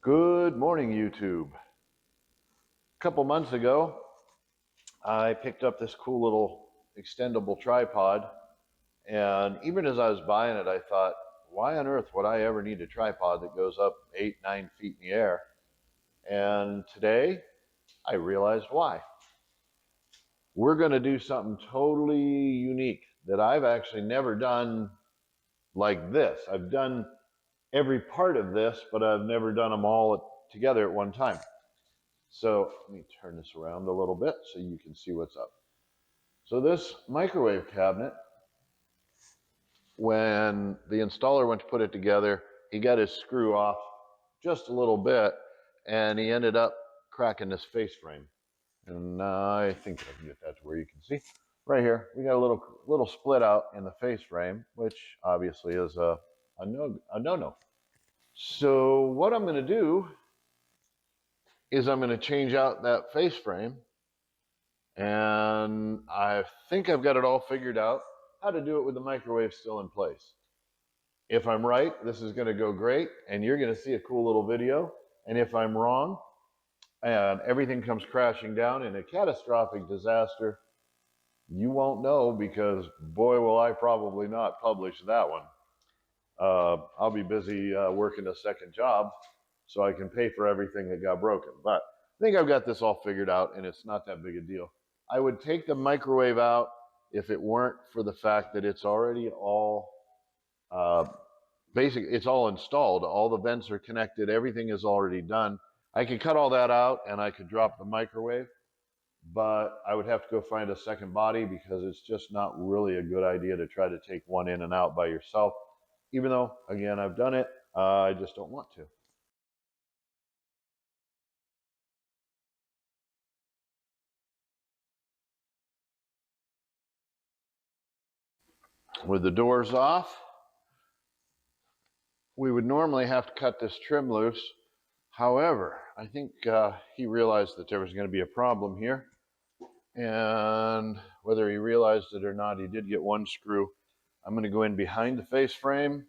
Good morning, YouTube. A couple months ago, I picked up this cool little extendable tripod, and even as I was buying it, I thought, why on earth would I ever need a tripod that goes up 8-9 feet in the air? And today, I realized why. We're going to do something totally unique that I've actually never done like this. I've done every part of this, but I've never done them all together at one time. So let me turn this around a little bit so you can see what's up. So this microwave cabinet, when the installer went to put it together, he got his screw off just a little bit, and he ended up cracking this face frame. And I think I can get that to where you can see. Right here, we got a little split out in the face frame, which obviously is a no-no. So what I'm going to do is I'm going to change out that face frame, and I think I've got it all figured out how to do it with the microwave still in place. If I'm right, this is going to go great, and you're going to see a cool little video. And if I'm wrong, and everything comes crashing down in a catastrophic disaster, you won't know, because boy, will I probably not publish that one. I'll be busy working a second job so I can pay for everything that got broken. But I think I've got this all figured out, and it's not that big a deal. I would take the microwave out if it weren't for the fact that it's already all it's all installed. All the vents are connected. Everything is already done. I could cut all that out and I could drop the microwave, but I would have to go find a second body, because it's just not really a good idea to try to take one in and out by yourself. Even though, again, I've done it, I just don't want to. With the doors off, we would normally have to cut this trim loose. However, I think he realized that there was going to be a problem here. And whether he realized it or not, he did get one screw. I'm going to go in behind the face frame,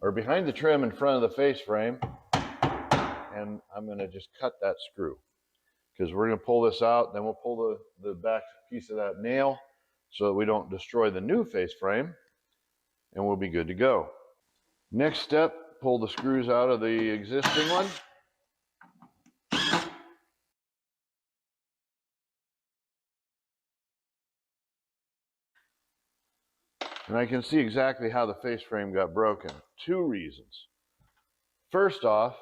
or behind the trim in front of the face frame, and I'm going to just cut that screw, because we're going to pull this out, then we'll pull the back piece of that nail so that we don't destroy the new face frame, and we'll be good to go. Next step, pull the screws out of the existing one. And I can see exactly how the face frame got broken. Two reasons. First off,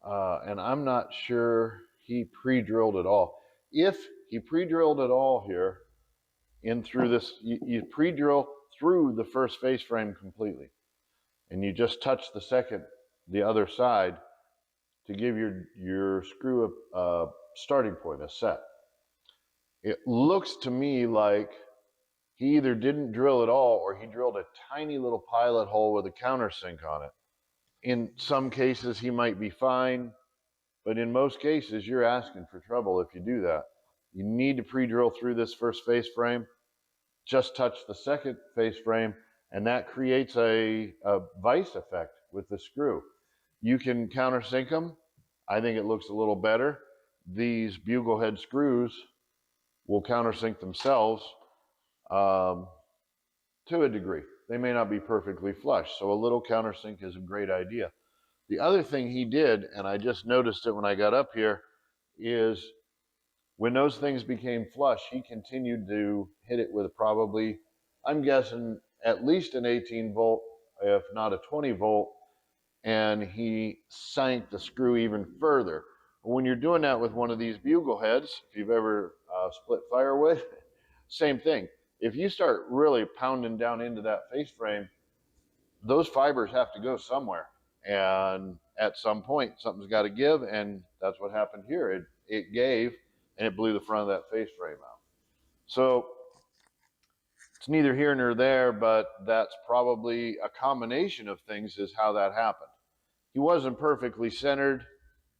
and I'm not sure he pre-drilled it all. If he pre-drilled it all here, in through this, you pre-drill through the first face frame completely, and you just touch the other side to give your screw a starting point, a set. It looks to me like he either didn't drill at all, or he drilled a tiny little pilot hole with a countersink on it. In some cases, he might be fine, but in most cases, you're asking for trouble if you do that. You need to pre-drill through this first face frame, just touch the second face frame, and that creates a vice effect with the screw. You can countersink them. I think it looks a little better. These bugle head screws will countersink themselves to a degree. They may not be perfectly flush, so a little countersink is a great idea. The other thing he did, and I just noticed it when I got up here, is when those things became flush, he continued to hit it with probably, I'm guessing, at least an 18 volt, if not a 20 volt, and he sank the screw even further. When you're doing that with one of these bugle heads, if you've ever split firewood, same thing. If you start really pounding down into that face frame, those fibers have to go somewhere. And at some point, something's got to give, and that's what happened here. It gave, and it blew the front of that face frame out. So it's neither here nor there, but that's probably a combination of things is how that happened. He wasn't perfectly centered,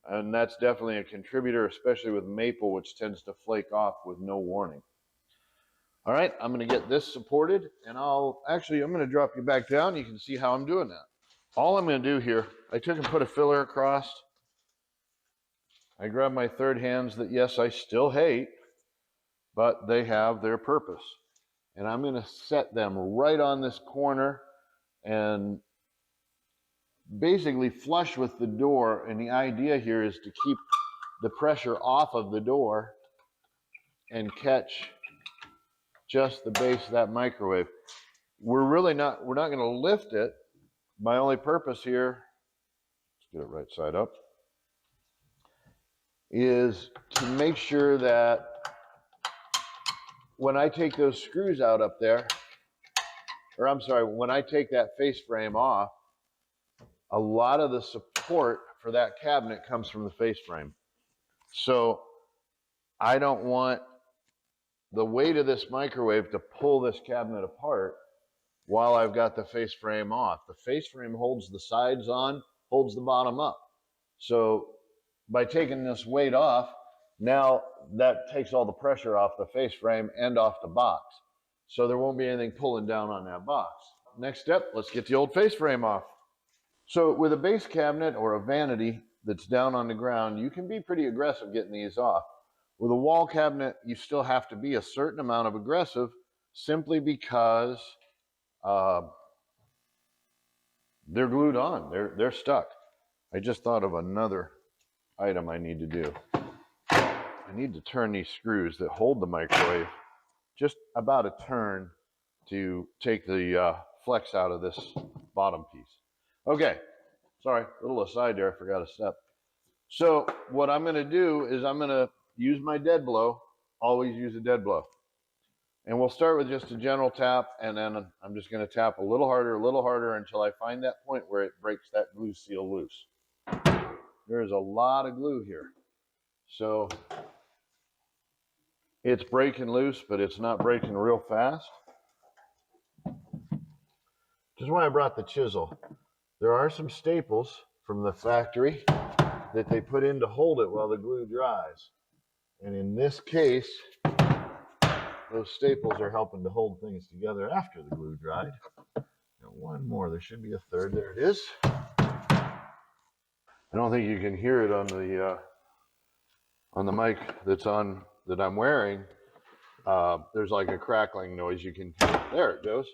and that's definitely a contributor, especially with maple, which tends to flake off with no warning. All right, I'm going to get this supported, and I'm going to drop you back down. You can see how I'm doing that. all I'm going to do here, I took and put a filler across. I grabbed my third hands that, yes, I still hate, but they have their purpose. And I'm going to set them right on this corner and basically flush with the door. And the idea here is to keep the pressure off of the door and catch just the base of that microwave. We're not going to lift it. My only purpose here, let's get it right side up, is to make sure that when I take those screws out up there, or I'm sorry, when I take that face frame off, a lot of the support for that cabinet comes from the face frame. So I don't want the weight of this microwave to pull this cabinet apart while I've got the face frame off. The face frame holds the sides on, holds the bottom up. So by taking this weight off, now that takes all the pressure off the face frame and off the box. So there won't be anything pulling down on that box. Next step, let's get the old face frame off. So with a base cabinet or a vanity that's down on the ground, you can be pretty aggressive getting these off. With a wall cabinet, you still have to be a certain amount of aggressive simply because they're glued on, they're stuck. I just thought of another item I need to do. I need to turn these screws that hold the microwave just about a turn to take the flex out of this bottom piece. Okay, sorry, a little aside there, I forgot a step. So what I'm gonna do is I'm gonna use my dead blow, always use a dead blow. And we'll start with just a general tap, and then I'm just gonna tap a little harder until I find that point where it breaks that glue seal loose. There's a lot of glue here. So it's breaking loose, but it's not breaking real fast. This is why I brought the chisel. There are some staples from the factory that they put in to hold it while the glue dries. And in this case, those staples are helping to hold things together after the glue dried. Now one more, there should be a third, there it is. I don't think you can hear it on the mic that I'm wearing. There's like a crackling noise you can hear. There it goes.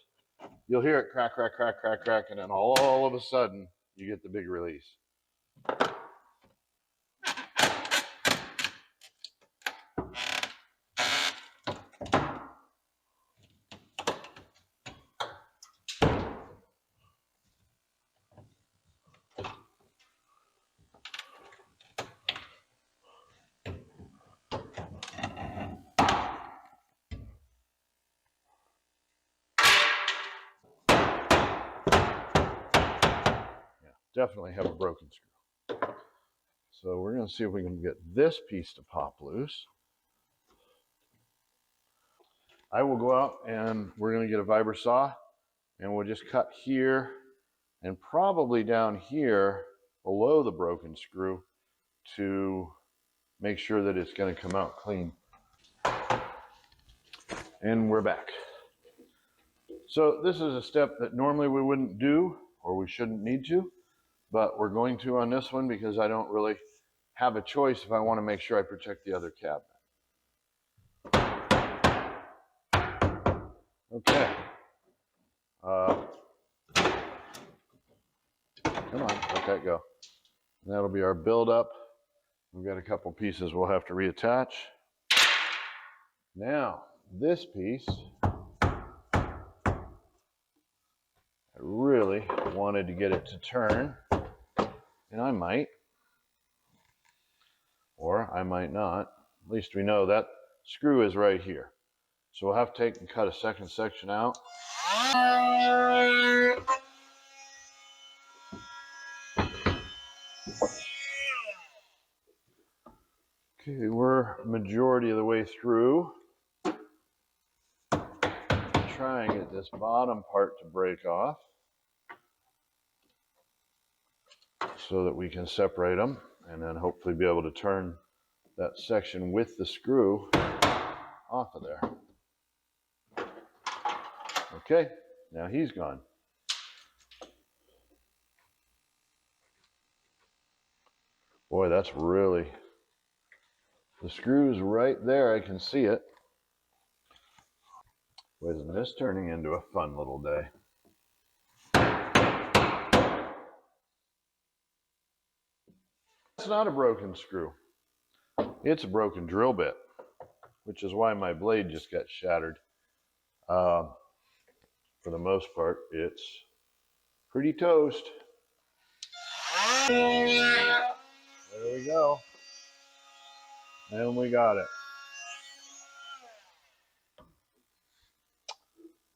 You'll hear it crack, crack, crack, crack, crack, and then all of a sudden you get the big release. Definitely have a broken screw. So we're going to see if we can get this piece to pop loose. I will go out and we're going to get a vibra saw and we'll just cut here and probably down here below the broken screw to make sure that it's going to come out clean. And we're back. So this is a step that normally we wouldn't do or we shouldn't need to. But we're going to on this one because I don't really have a choice if I want to make sure I protect the other cabinet. Okay. Come on, let that go. And that'll be our build-up. We've got a couple pieces we'll have to reattach. Now, this piece, I really wanted to get it to turn. And I might, or I might not. At least we know that screw is right here. So we'll have to take and cut a second section out. Okay, we're majority of the way through. Try and get this bottom part to break off so that we can separate them and then hopefully be able to turn that section with the screw off of there. Okay, now he's gone. Boy, that's really, the screw's right there. I can see it. Boy, isn't this turning into a fun little day? It's not a broken screw. It's a broken drill bit, which is why my blade just got shattered. For the most part, it's pretty toast. There we go. And we got it.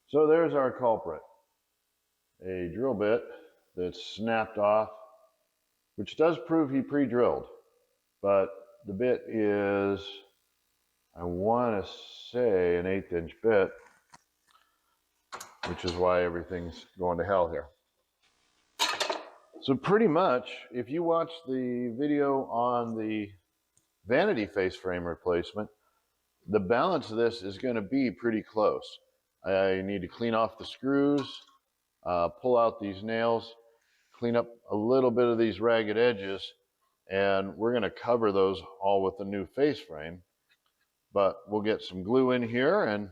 So there's our culprit. A drill bit that's snapped off, which does prove he pre-drilled. But the bit is, I want to say, an 1/8 inch bit, which is why everything's going to hell here. So pretty much, if you watch the video on the vanity face frame replacement, the balance of this is going to be pretty close. I need to clean off the screws, pull out these nails, clean up a little bit of these ragged edges, and we're going to cover those all with the new face frame. But we'll get some glue in here and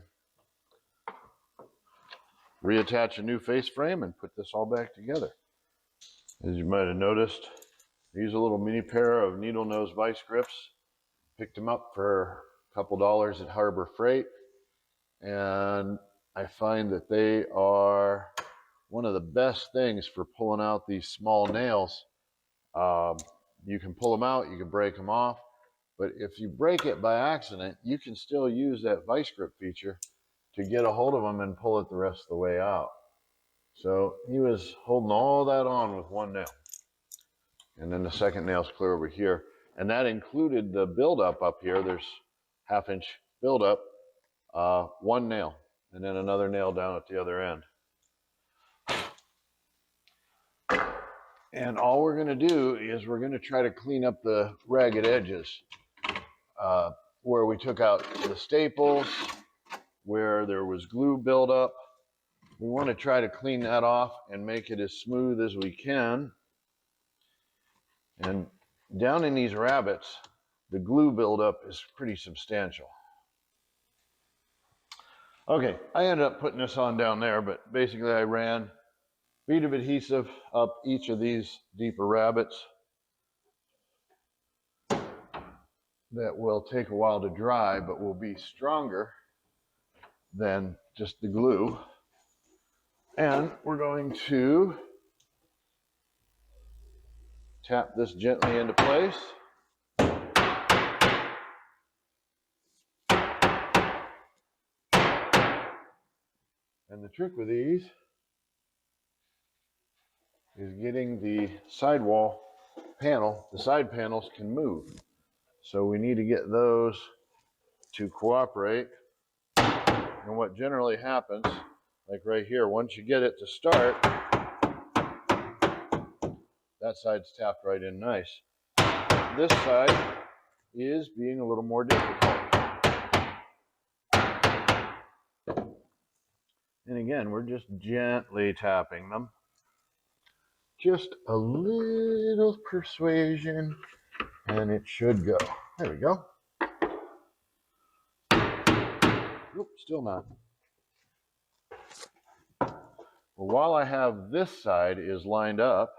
reattach a new face frame and put this all back together. As you might have noticed, I use a little mini pair of needle nose vice grips. Picked them up for a couple dollars at Harbor Freight, and I find that they are one of the best things for pulling out these small nails. You can pull them out, you can break them off, but if you break it by accident, you can still use that vice grip feature to get a hold of them and pull it the rest of the way out. So he was holding all that on with one nail. And then the second nail's clear over here. And that included the buildup up here. There's 1/2 inch buildup, one nail, and then another nail down at the other end. And all we're going to do is we're going to try to clean up the ragged edges where we took out the staples, where there was glue buildup. We want to try to clean that off and make it as smooth as we can. And down in these rabbets, the glue buildup is pretty substantial. Okay, I ended up putting this on down there, but basically I ran a bead of adhesive up each of these deeper rabbets. That will take a while to dry, but will be stronger than just the glue. And we're going to tap this gently into place. And the trick with these is getting the sidewall panel, the side panels can move. So we need to get those to cooperate. And what generally happens, like right here, once you get it to start, that side's tapped right in nice. This side is being a little more difficult. And again, we're just gently tapping them. Just a little persuasion, and it should go. There we go. Oop, still not. Well, while I have this side is lined up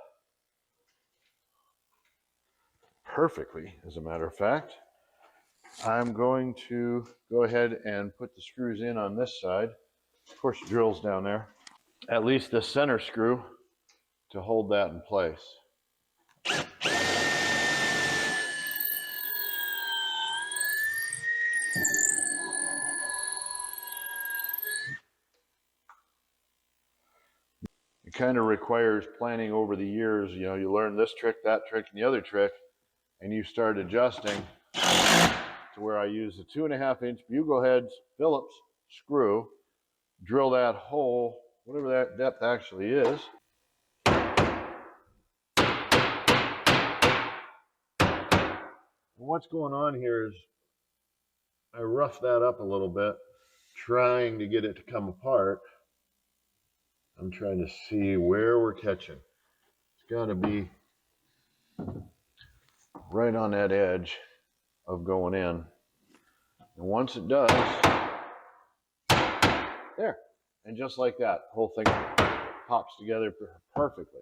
perfectly, as a matter of fact, I'm going to go ahead and put the screws in on this side. Of course, the drill's down there. At least the center screw to hold that in place. It kind of requires planning over the years. You know, you learn this trick, that trick, and the other trick, and you start adjusting to where I use a 2.5 inch Buglehead Phillips screw, drill that hole, whatever that depth actually is. What's going on here is I rough that up a little bit, trying to get it to come apart. I'm trying to see where we're catching. It's got to be right on that edge of going in. And once it does, there. And just like that, the whole thing pops together perfectly.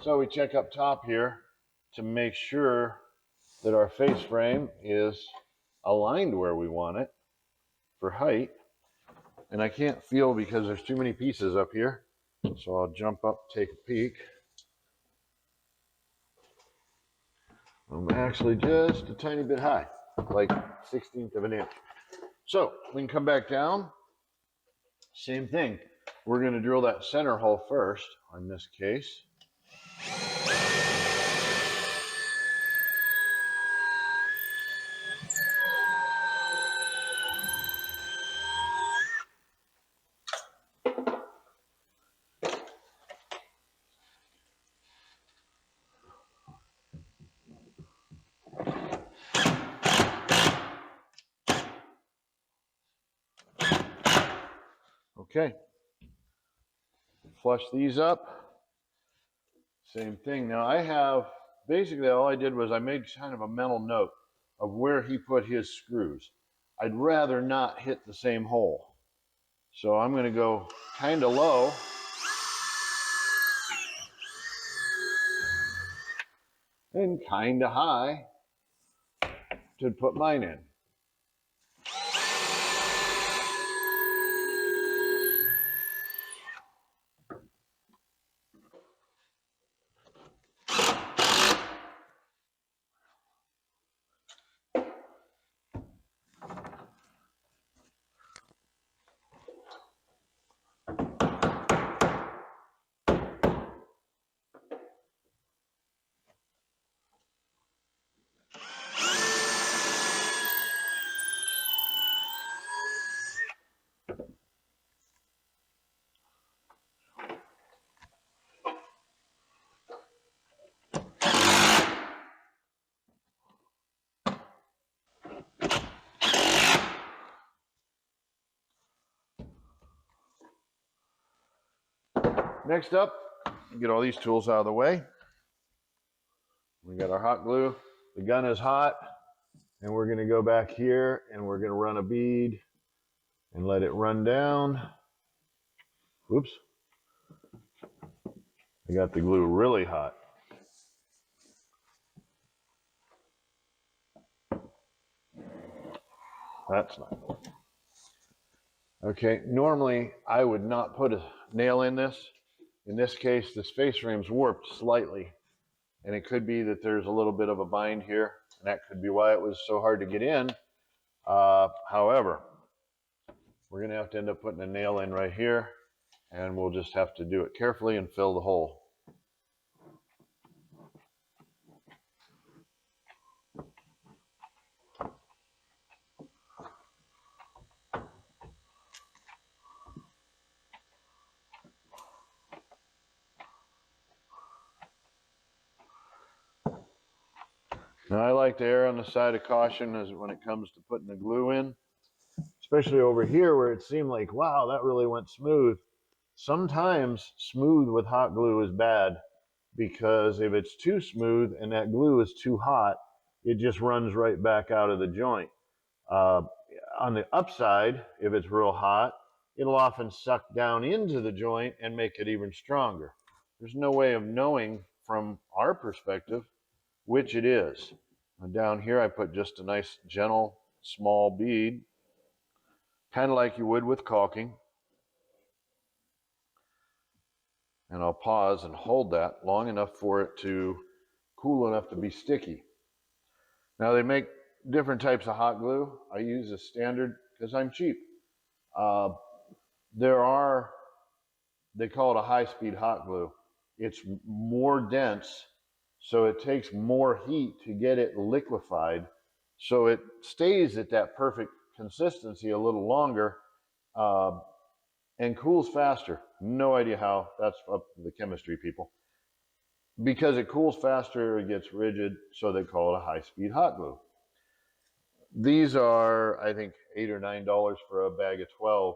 So we check up top here to make sure that our face frame is aligned where we want it for height. And I can't feel because there's too many pieces up here. So I'll jump up, take a peek. I'm actually just a tiny bit high, like 1/16 of an inch. So we can come back down. Same thing. We're going to drill that center hole first in this case. Okay. Flush these up. Same thing. Now I have, basically all I did was I made kind of a mental note of where he put his screws. I'd rather not hit the same hole. So I'm going to go kind of low. And kind of high to put mine in. Next up, get all these tools out of the way. We got our hot glue. The gun is hot, and we're going to go back here and we're going to run a bead and let it run down. Whoops. I got the glue really hot. That's not good. Okay, normally I would not put a nail in this. In this case, this face frame's warped slightly, and it could be that there's a little bit of a bind here, and that could be why it was so hard to get in. However, we're going to have to end up putting a nail in right here, and we'll just have to do it carefully and fill the hole. Now I like to err on the side of caution as when it comes to putting the glue in, especially over here where it seemed like, wow, that really went smooth. Sometimes smooth with hot glue is bad, because if it's too smooth and that glue is too hot, it just runs right back out of the joint. On the upside, if it's real hot, it'll often suck down into the joint and make it even stronger. There's no way of knowing from our perspective which it is. And down here I put just a nice gentle small bead, kind of like you would with caulking. And I'll pause and hold that long enough for it to cool enough to be sticky. Now they make different types of hot glue. I use a standard because I'm cheap. They call it a high-speed hot glue. It's more dense, so it takes more heat to get it liquefied, so it stays at that perfect consistency a little longer and cools faster. No idea how, that's up to the chemistry people. Because it cools faster, it gets rigid, so they call it a high-speed hot glue. These are, I think, $8 or $9 for a bag of 12,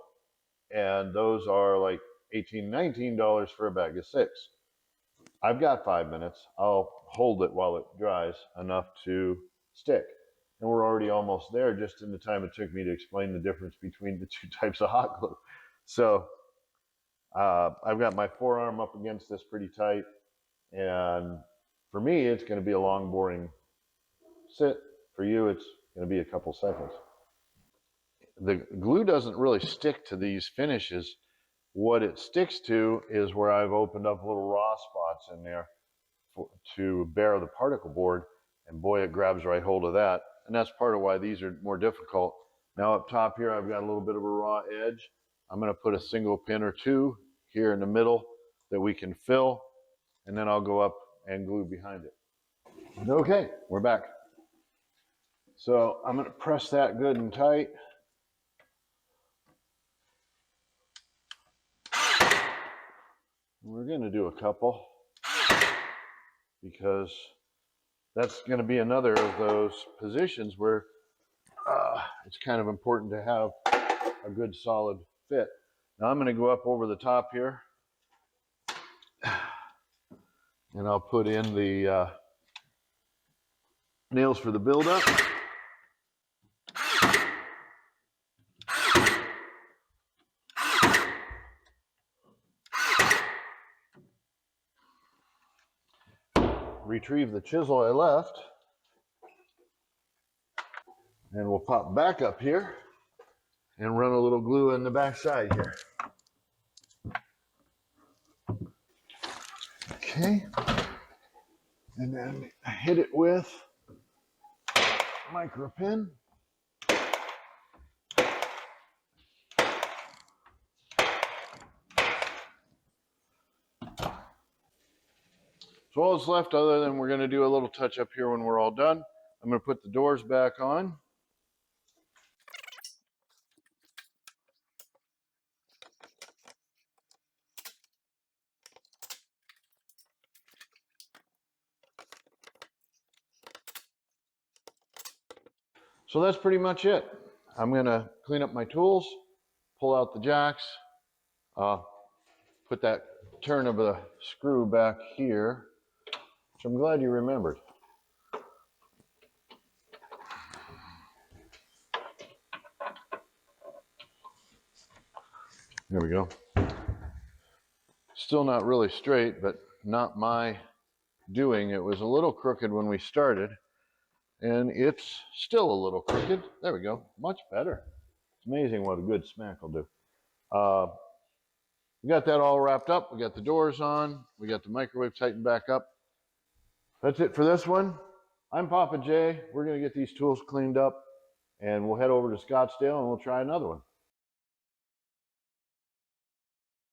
and those are like $18, $19 for a bag of 6. I've got 5 minutes. I'll hold it while it dries enough to stick. And we're already almost there just in the time it took me to explain the difference between the two types of hot glue. So I've got my forearm up against this pretty tight. And for me, it's going to be a long, boring sit. For you, it's going to be a couple seconds. The glue doesn't really stick to these finishes. What it sticks to is where I've opened up little raw spots in there to bear the particle board, and boy, it grabs right hold of that. And that's part of why these are more difficult. Now up top here, I've got a little bit of a raw edge. I'm going to put a single pin or two here in the middle that we can fill, and then I'll go up and glue behind it. Okay, we're back. So I'm going to press that good and tight. We're going to do a couple because that's going to be another of those positions where it's kind of important to have a good solid fit. Now I'm going to go up over the top here and I'll put in the nails for the buildup. Retrieve the chisel I left, and we'll pop back up here and run a little glue in the back side here. Okay, and then hit it with micro pin. So all that's left, other than we're going to do a little touch up here when we're all done, I'm going to put the doors back on. So that's pretty much it. I'm going to clean up my tools, pull out the jacks, put that turn of the screw back here, which I'm glad you remembered. There we go. Still not really straight, but not my doing. It was a little crooked when we started, and it's still a little crooked. There we go. Much better. It's amazing what a good smack will do. We got that all wrapped up. We got the doors on. We got the microwave tightened back up. That's it for this one. I'm Papa Jay. We're going to get these tools cleaned up, and we'll head over to Scottsdale, and we'll try another one.